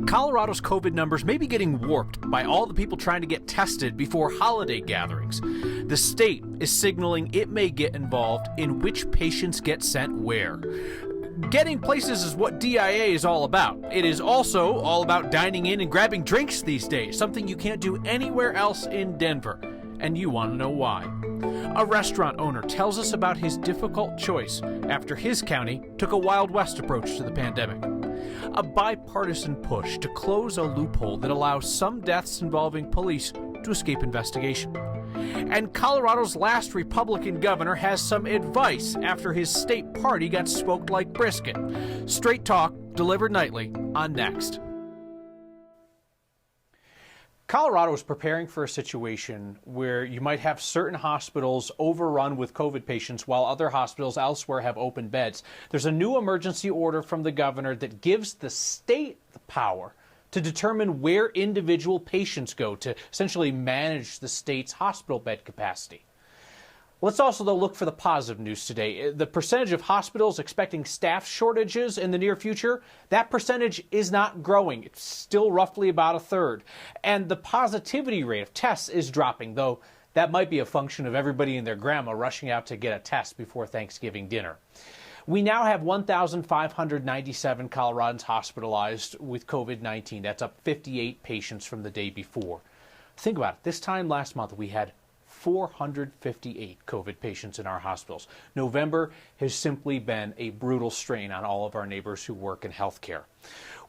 Colorado's COVID numbers may be getting warped by all the people trying to get tested before holiday gatherings. The state is signaling it may get involved in which patients get sent where. Getting places is what DIA is all about. It is also all about dining in and grabbing drinks these days, something you can't do anywhere else in Denver. And you want to know why. A restaurant owner tells us about his difficult choice after his county took a Wild West approach to the pandemic. A bipartisan push to close a loophole that allows some deaths involving police to escape investigation. And Colorado's last Republican governor has some advice after his state party got smoked like brisket. Straight talk delivered nightly on Next. Colorado is preparing for a situation where you might have certain hospitals overrun with COVID patients while other hospitals elsewhere have open beds. There's a new emergency order from the governor that gives the state the power to determine where individual patients go to essentially manage the state's hospital bed capacity. Let's also, though, look for the positive news today. The percentage of hospitals expecting staff shortages in the near future, that percentage is not growing. It's still roughly about a third. And the positivity rate of tests is dropping, though that might be a function of everybody and their grandma rushing out to get a test before Thanksgiving dinner. We now have 1,597 Coloradans hospitalized with COVID-19. That's up 58 patients from the day before. Think about it. This time last month, we had 458 COVID patients in our hospitals. November has simply been a brutal strain on all of our neighbors who work in healthcare.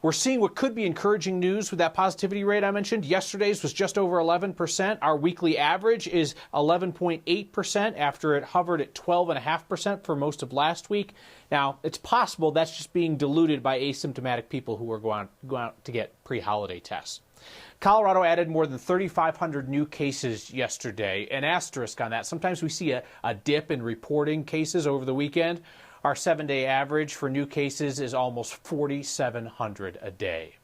We're seeing what could be encouraging news with that positivity rate I mentioned. Yesterday's was just over 11%. Our weekly average is 11.8% after it hovered at 12.5% for most of last week. Now, it's possible that's just being diluted by asymptomatic people who are going out to get pre-holiday tests. Colorado added more than 3,500 new cases yesterday. An asterisk on that. Sometimes we see a dip in reporting cases over the weekend. Our 7-day average for new cases is almost 4,700 a day.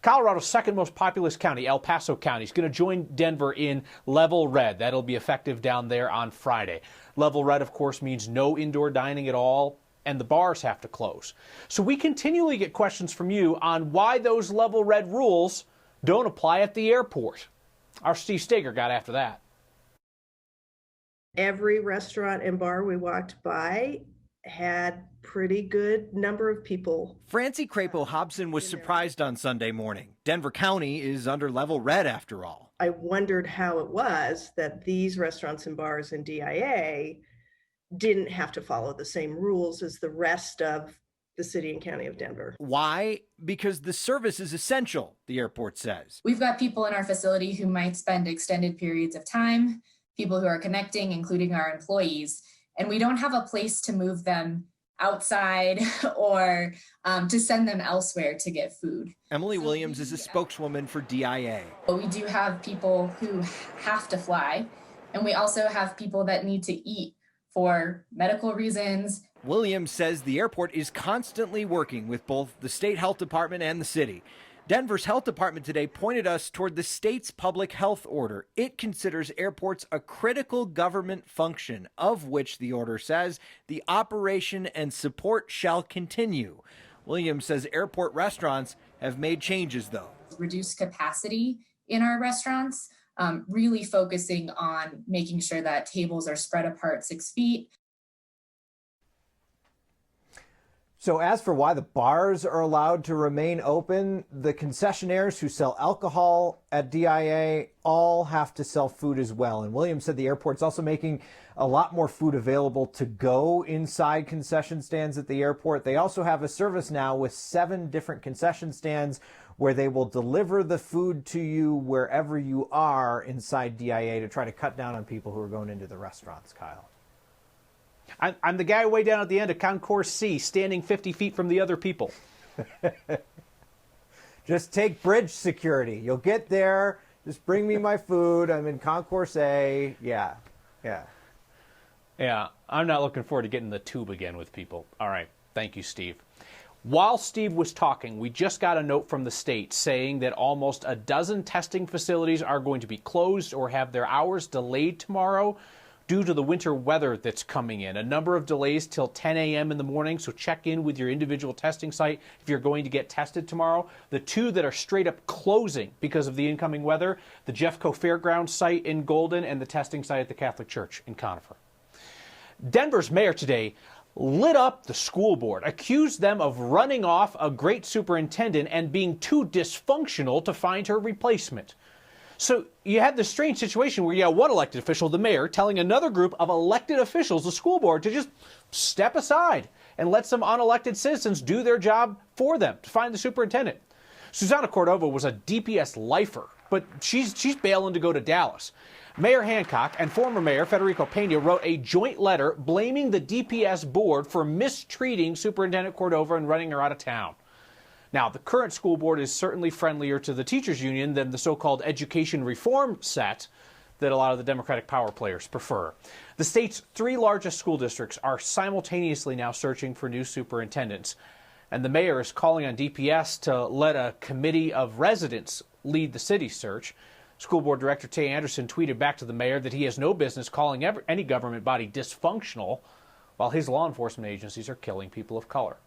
Colorado's second most populous county, El Paso County, is going to join Denver in level red. That'll be effective down there on Friday. Level red, of course, means no indoor dining at all, and the bars have to close. So we continually get questions from you on why those level red rules don't apply at the airport. Our Steve Steger got after that. Every restaurant and bar we walked by had pretty good number of people. Francie Crapo Hobson was surprised on Sunday morning. Denver County is under level red after all. I wondered how it was that these restaurants and bars in DIA didn't have to follow the same rules as the rest of the city and county of Denver. Why? Because the service is essential, the airport says. We've got people in our facility who might spend extended periods of time, people who are connecting, including our employees, and we don't have a place to move them outside or to send them elsewhere to get food. Emily Williams is a spokeswoman for DIA. We do have people who have to fly, and we also have people that need to eat for medical reasons. Williams says the airport is constantly working with both the state health department and the city. Denver's health department today pointed us toward the state's public health order. It considers airports a critical government function, of which the order says the operation and support shall continue. Williams says airport restaurants have made changes, though. Reduced capacity in our restaurants, really focusing on making sure that tables are spread apart 6 feet. So as for why the bars are allowed to remain open, the concessionaires who sell alcohol at DIA all have to sell food as well. And Williams said the airport's also making a lot more food available to go inside concession stands at the airport. They also have a service now with 7 different concession stands where they will deliver the food to you wherever you are inside DIA to try to cut down on people who are going into the restaurants, Kyle. I'm the guy way down at the end of Concourse C, standing 50 feet from the other people. Just take bridge security. You'll get there. Just bring me my food. I'm in Concourse A. Yeah. I'm not looking forward to getting the tube again with people. All right. Thank you, Steve. While Steve was talking, we just got a note from the state saying that almost a dozen testing facilities are going to be closed or have their hours delayed tomorrow. due to the winter weather that's coming in. A number of delays till 10 a.m. in the morning, so check in with your individual testing site if you're going to get tested tomorrow. The two that are straight up closing because of the incoming weather, the Jeffco Fairgrounds site in Golden and the testing site at the Catholic Church in Conifer. Denver's mayor today lit up the school board, accused them of running off a great superintendent and being too dysfunctional to find her replacement. So you had this strange situation where you had one elected official, the mayor, telling another group of elected officials, the school board, to just step aside and let some unelected citizens do their job for them to find the superintendent. Susana Cordova was a DPS lifer, but she's bailing to go to Dallas. Mayor Hancock and former Mayor Federico Pena wrote a joint letter blaming the DPS board for mistreating Superintendent Cordova and running her out of town. Now, the current school board is certainly friendlier to the teachers union than the so-called education reform set that a lot of the Democratic power players prefer. The state's three largest school districts are simultaneously now searching for new superintendents, and the mayor is calling on DPS to let a committee of residents lead the city's search. School Board Director Tay Anderson tweeted back to the mayor that he has no business calling any government body dysfunctional while his law enforcement agencies are killing people of color.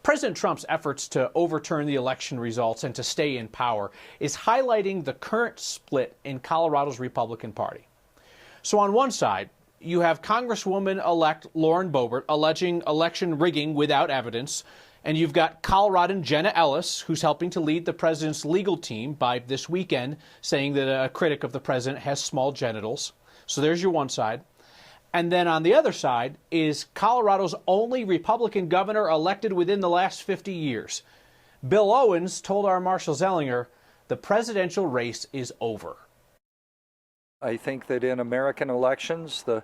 President Trump's efforts to overturn the election results and to stay in power is highlighting the current split in Colorado's Republican Party. So on one side, you have Congresswoman-elect Lauren Boebert alleging election rigging without evidence, and you've got Coloradan Jenna Ellis, who's helping to lead the president's legal team by this weekend, saying that a critic of the president has small genitals. So there's your one side. And then on the other side is Colorado's only Republican governor elected within the last 50 years. Bill Owens told our Marshall Zellinger, the presidential race is over. I think that in American elections, the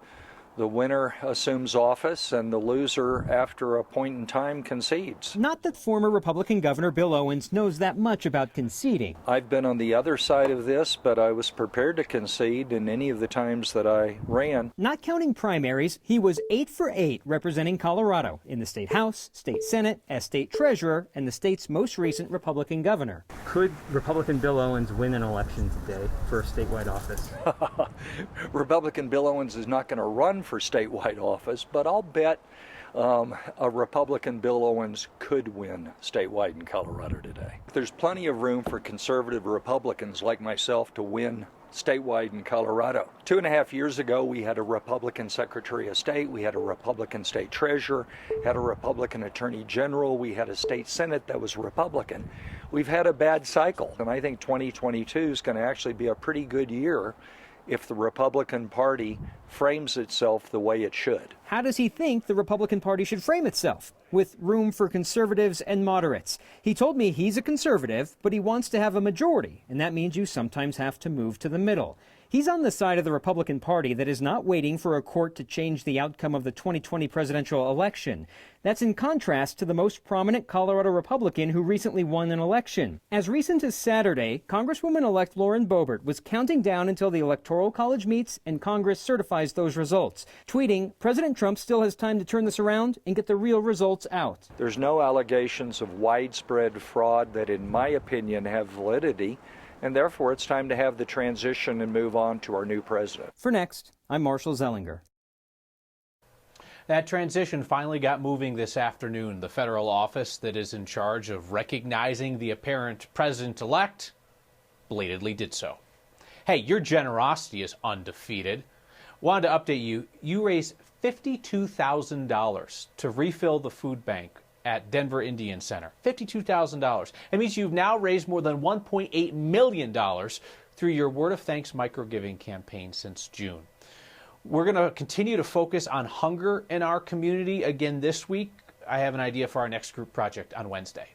winner assumes office and the loser, after a point in time, concedes. Not that former Republican Governor Bill Owens knows that much about conceding. I've been on the other side of this, but I was prepared to concede in any of the times that I ran. Not counting primaries, he was 8 for 8 representing Colorado in the state House, state Senate, as state treasurer, and the state's most recent Republican governor. Could Republican Bill Owens win an election today for a statewide office? Republican Bill Owens is not going to run for statewide office, but I'll bet a Republican Bill Owens could win statewide in Colorado today. There's plenty of room for conservative Republicans like myself to win statewide in Colorado. 2.5 years ago, we had a Republican Secretary of State, we had a Republican State Treasurer, had a Republican Attorney General, we had a state Senate that was Republican. We've had a bad cycle, and I think 2022 is going to actually be a pretty good year if the Republican Party frames itself the way it should. How does he think the Republican Party should frame itself? With room for conservatives and moderates. He told me he's a conservative, but he wants to have a majority, and that means you sometimes have to move to the middle. He's on the side of the Republican Party that is not waiting for a court to change the outcome of the 2020 presidential election. That's in contrast to the most prominent Colorado Republican who recently won an election. As recent as Saturday, Congresswoman-elect Lauren Boebert was counting down until the Electoral College meets and Congress certifies those results, tweeting, President Trump still has time to turn this around and get the real results out. There's no allegations of widespread fraud that, in my opinion, have validity. And therefore, it's time to have the transition and move on to our new president. For Next, I'm Marshall Zellinger. That transition finally got moving this afternoon. The federal office that is in charge of recognizing the apparent president-elect belatedly did so. Hey, your generosity is undefeated. Wanted to update you. You raised $52,000 to refill the food bank at Denver Indian Center. $52,000. It means you've now raised more than $1.8 million through your Word of Thanks micro-giving campaign since June. We're going to continue to focus on hunger in our community again this week. I have an idea for our next group project on Wednesday.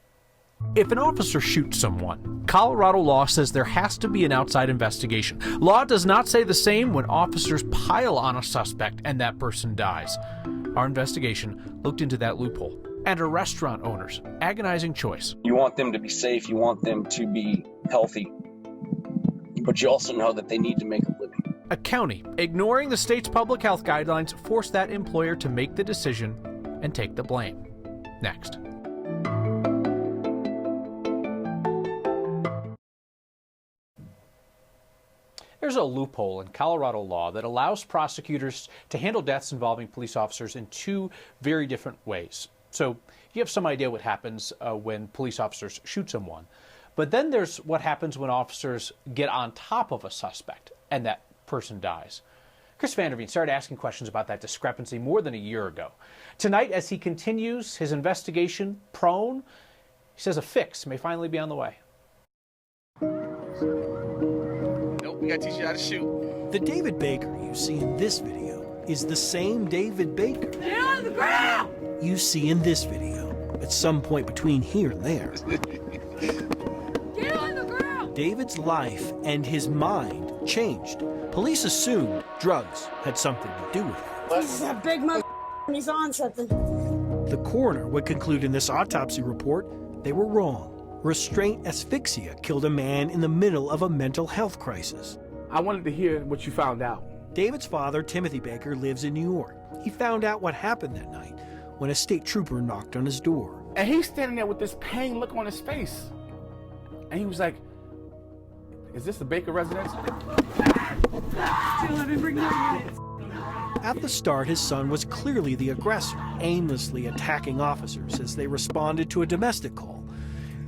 If an officer shoots someone, Colorado law says there has to be an outside investigation. Law does not say the same when officers pile on a suspect and that person dies. Our investigation looked into that loophole and a restaurant owner's agonizing choice. You want them to be safe, you want them to be healthy, but you also know that they need to make a living. A county, ignoring the state's public health guidelines, forced that employer to make the decision and take the blame. Next. There's a loophole in Colorado law that allows prosecutors to handle deaths involving police officers in two very different ways. So you have some idea what happens when police officers shoot someone. But then there's what happens when officers get on top of a suspect and that person dies. Chris Vanderveen started asking questions about that discrepancy more than a year ago. Tonight, as he continues his investigation, prone, he says a fix may finally be on the way. Nope, we gotta teach you how to shoot. The David Baker you see in this video is the same David Baker Get on the ground! you see in this video at some point between here and there. Get on the ground! David's life and his mind changed. Police assumed drugs had something to do with it. This is a big mother. He's on something. The coroner would conclude in this autopsy report they were wrong. Restraint asphyxia killed a man in the middle of a mental health crisis. I wanted to hear what you found out. David's father, Timothy Baker, lives in New York. He found out what happened that night when a state trooper knocked on his door. And he's standing there with this pain look on his face. And he was like, is this the Baker residence? At the start, his son was clearly the aggressor, aimlessly attacking officers as they responded to a domestic call.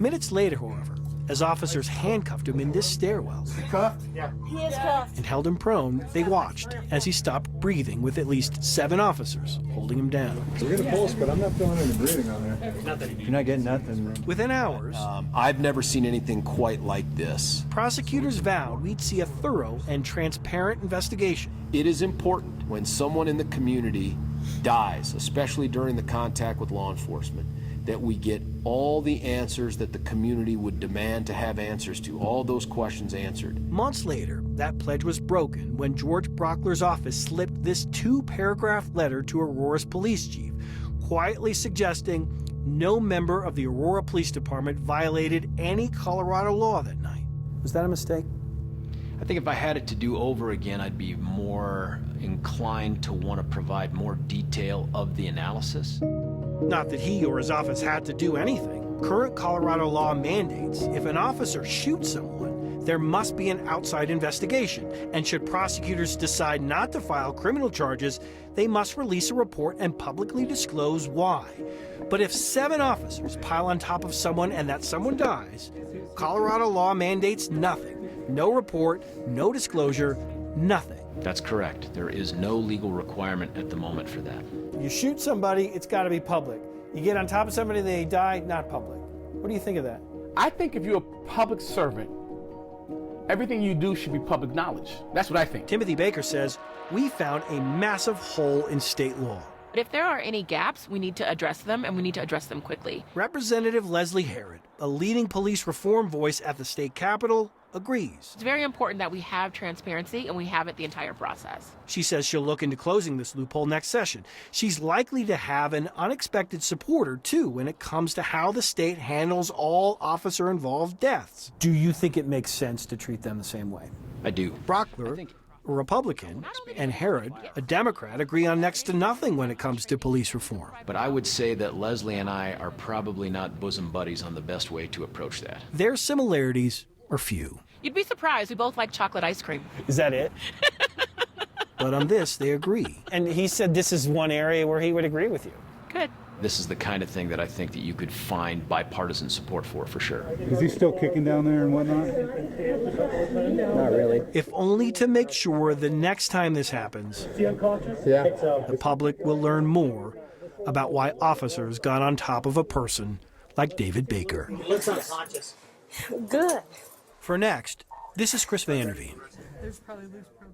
Minutes later, however, as officers handcuffed him in this stairwell He is cuffed. and held him prone, they watched as he stopped breathing with at least 7 officers holding him down. We're getting a pulse, but I'm not feeling any breathing on there. You're not getting nothing. Within hours, I've never seen anything quite like this. prosecutors vowed we'd see a thorough and transparent investigation. It is important when someone in the community dies, especially during the contact with law enforcement, that we get all the answers that the community would demand to have answers to, all those questions answered. Months later, that pledge was broken when George Brockler's office slipped this 2-paragraph letter to Aurora's police chief, quietly suggesting no member of the Aurora Police Department violated any Colorado law that night. Was that a mistake? I think if I had it to do over again, I'd be more inclined to want to provide more detail of the analysis. Not that he or his office had to do anything. Current Colorado law mandates if an officer shoots someone, there must be an outside investigation. And should prosecutors decide not to file criminal charges, they must release a report and publicly disclose why. But if 7 officers pile on top of someone and that someone dies, Colorado law mandates nothing. No report, no disclosure, nothing. That's correct. There is no legal requirement at the moment for that. You shoot somebody, it's got to be public. You get on top of somebody, they die, not public. What do you think of that? I think if you're a public servant, everything you do should be public knowledge. That's what I think. Timothy Baker says, we found a massive hole in state law. But if there are any gaps, we need to address them, and we need to address them quickly. Representative Leslie Herod, a leading police reform voice at the state capitol, agrees. It's very important that we have transparency and we have it the entire process. She says she'll look into closing this loophole next session. She's likely to have an unexpected supporter, too, when it comes to how the state handles all officer-involved deaths. Do you think it makes sense to treat them the same way? I do. Brockler, a Republican, and Herod, a Democrat, agree on next to nothing when it comes to police reform. But I would say that Leslie and I are probably not bosom buddies on the best way to approach that. Their similarities are few. You'd be surprised. We both like chocolate ice cream. Is that it? But on this, they agree. And he said this is one area where he would agree with you. Good. This is the kind of thing that I think that you could find bipartisan support for sure. Is he still kicking down there and whatnot? Not really. If only to make sure the next time this happens, the public will learn more about why officers got on top of a person like David Baker. He looks unconscious. Good. For next, this is Chris Vanderveen. There's probably loose probes.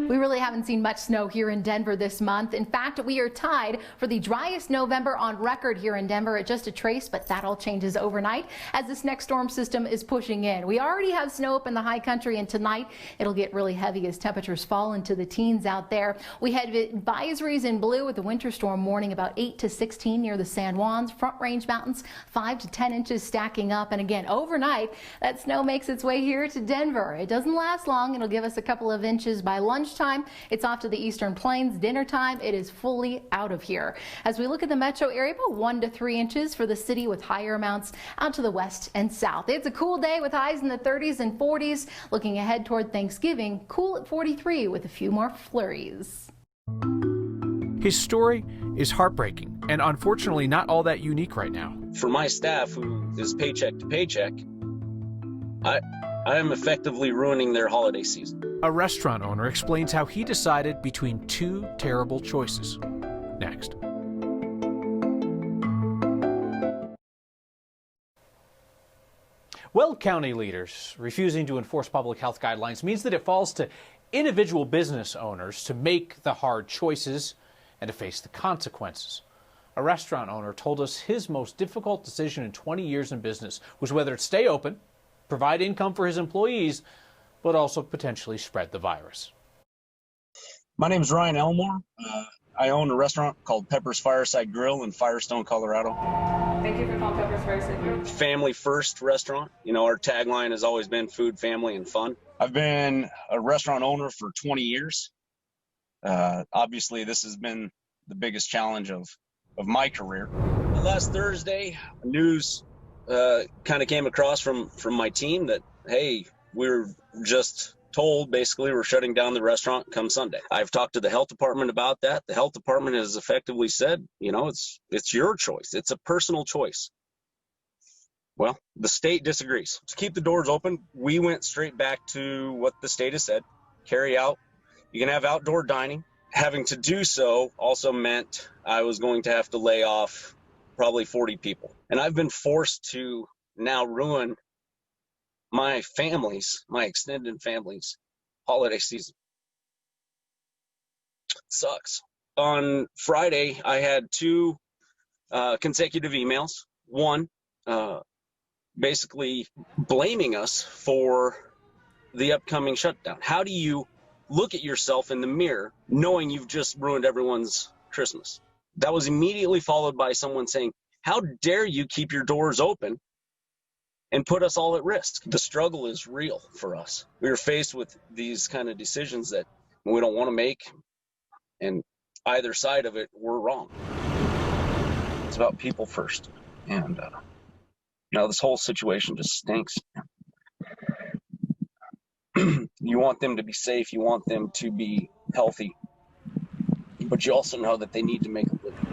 We really haven't seen much snow here in Denver this month. In fact, we are tied for the driest November on record here in Denver at just a trace, but that all changes overnight as this next storm system is pushing in. We already have snow up in the high country, and tonight it'll get really heavy as temperatures fall into the teens out there. We had advisories in blue with the winter storm warning about 8 to 16 near the San Juans, Front Range Mountains, 5 to 10 inches stacking up. And again, overnight, that snow makes its way here to Denver. It doesn't last long. It'll give us a couple of inches by lunchtime. lunchtime, it's off to the Eastern Plains. Dinner time, it is fully out of here. As we look at the metro area, about 1 to 3 inches for the city, with higher amounts out to the west and south. It's a cool day with highs in the 30s and 40s. Looking ahead toward Thanksgiving, cool at 43 with a few more flurries. His story is heartbreaking and unfortunately not all that unique right now. For my staff, who is paycheck to paycheck, I am effectively ruining their holiday season. A restaurant owner explains how he decided between two terrible choices. Next. Weld County leaders refusing to enforce public health guidelines means that it falls to individual business owners to make the hard choices and to face the consequences. A restaurant owner told us his most difficult decision in 20 years in business was whether to stay open, provide income for his employees, but also potentially spread the virus. My name is Ryan Elmore. I own a restaurant called Pepper's Fireside Grill in Firestone, Colorado. Thank you for calling Pepper's Fireside Grill. Family first restaurant. You know, our tagline has always been food, family, and fun. I've been a restaurant owner for 20 years. Obviously, this has been the biggest challenge of my career. Last Thursday, news kind of came across from my team that, hey, we're just told basically we're shutting down the restaurant come Sunday. I've talked to the health department about that. The health department has effectively said, you know, it's your choice. It's a personal choice. Well, the state disagrees. To keep the doors open, we went straight back to what the state has said. Carry out. You can have outdoor dining. Having to do so also meant I was going to have to lay off probably 40 people. And I've been forced to now ruin my extended family's holiday season. It sucks. On Friday, I had 2 consecutive emails. One, basically blaming us for the upcoming shutdown. How do you look at yourself in the mirror knowing you've just ruined everyone's Christmas? That was immediately followed by someone saying, how dare you keep your doors open and put us all at risk? The struggle is real for us. We are faced with these kind of decisions that we don't want to make, and either side of it, we're wrong. It's about people first. And now this whole situation just stinks. You want them to be safe. You want them to be healthy. But you also know that they need to make a living.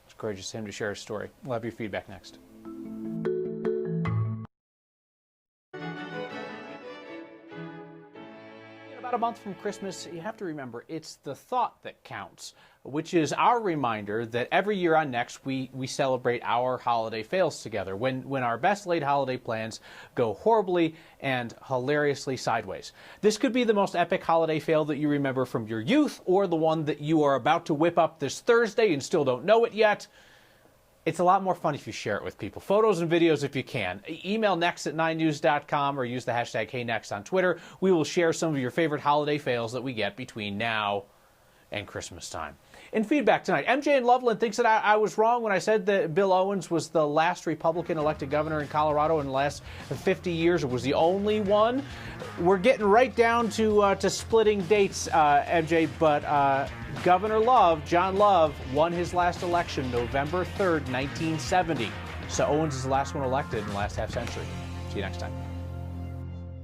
It's courageous of him to share his story. We'll have your feedback next. About a month from Christmas, you have to remember it's the thought that counts, which is our reminder that every year on Next we celebrate our holiday fails together when our best laid holiday plans go horribly and hilariously sideways. This could be the most epic holiday fail that you remember from your youth, or the one that you are about to whip up this Thursday and still don't know it yet. It's a lot more fun if you share it with people. Photos and videos if you can. Email next@9news.com or use the hashtag HeyNext on Twitter. We will share some of your favorite holiday fails that we get between now and Christmas time. In feedback tonight, MJ in Loveland thinks that I was wrong when I said that Bill Owens was the last Republican elected governor in Colorado in the last 50 years. It was the only one. We're getting right down to splitting dates, MJ, but Governor Love, John Love, won his last election November 3rd, 1970. So Owens is the last one elected in the last half century. See you next time.